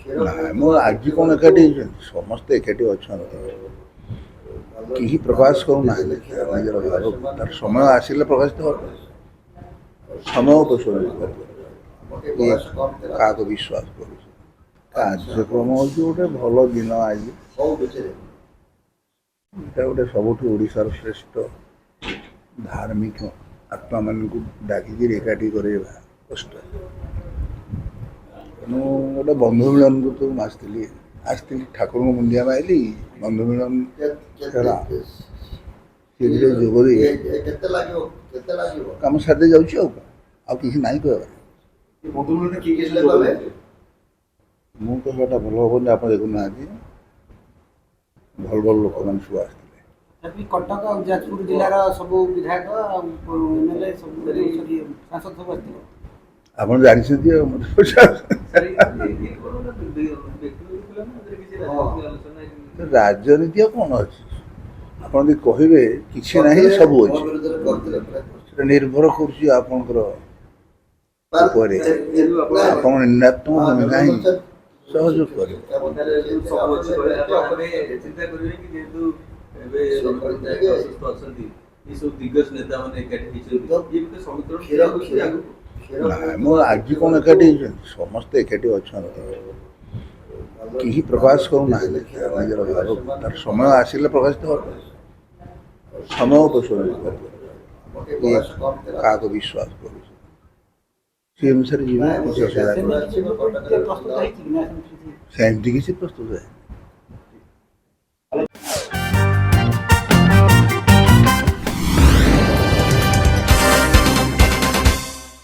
ନାଇଁ ମୁଁ ଆଜି କ'ଣ ଏକାଠି ହେଇଛନ୍ତି ସମସ୍ତେ ଏକାଠି ଅଛନ୍ତି କେହି ପ୍ରକାଶ କରୁନାହାନ୍ତି ନିଜର ଭାବକୁ ତାର ସମୟ ଆସିଲେ ପ୍ରକାଶିତ ହେବ ସମୟ ଉପଶମ କାହାକୁ ବିଶ୍ୱାସ କରୁଛି କାର୍ଯ୍ୟକ୍ରମ ହେଉଛି ଗୋଟେ ଭଲ ଦିନ ଆଜି ଏଇଟା ଗୋଟେ ସବୁଠୁ ଓଡ଼ିଶାର ଶ୍ରେଷ୍ଠ ଧାର୍ମିକ ଆତ୍ମାମାନଙ୍କୁ ଡାକିକିରି ଏକାଠି କରାଇବା କଷ୍ଟ ତେଣୁ ଗୋଟେ ବନ୍ଧୁ ମିଳନକୁ ତ ମୁଁ ଆସିଥିଲି ଠାକୁରଙ୍କୁ ମୁଣ୍ଡିଆ ମାଇଲି ବନ୍ଧୁ ମିଳନ ହେଲା ସେଥିରେ ଯୋଗ ଦେଇ କାମ ସାରିଦେଇ ଯାଉଛି ଆଉ କିଛି ନାହିଁ କହିବା ମୁଁ କହିବାଟା ଭଲ ହେବନି ଆପଣ ଦେଖୁନାହାନ୍ତି ଭଲ ଭଲ ଲୋକମାନେ ସବୁ ଆସିଥିଲେ କଟକ ଆଉ ଯାଜପୁର ଜିଲ୍ଲାର ସବୁ ବିଧାୟକ ଏମଏଲଏ ସବୁ ସାଂସଦ ସବୁ ଆସିଥିଲେ ଆପଣ ଜାଣିଛନ୍ତି ଆଉ ରାଜନୀତି ଆଉ କ'ଣ ଅଛି ଆପଣ ଯଦି କହିବେ କିଛି ନାହିଁ ସବୁ ଅଛି ସେଟା ନିର୍ଭର କରୁଛି ଆପଣଙ୍କର ଉପରେ ଆପଣ ନିର୍ଣ୍ଣାତ୍ମକ ଭୂମିକା ହିଁ ସହଯୋଗ କରିବେ ନାଇଁ ମୁଁ ଆଜି କ'ଣ ଏକାଠି ହେଇଛନ୍ତି ସମସ୍ତେ ଏକାଠି ଅଛନ୍ତି କେହି ପ୍ରକାଶ କରୁନାହାନ୍ତି ନିଜର ଭାବକୁ ତାର ସମୟ ଆସିଲେ ପ୍ରକାଶିତ ହେବ ସମୟ ଉପଶମ କାହାକୁ ବିଶ୍ୱାସ କରୁଛି ସେ ଅନୁସାରେ ଯିବେ କିଛି ଅସୁବିଧା ସେମିତି କିଛି ପ୍ରସ୍ତୁତ ନାହିଁ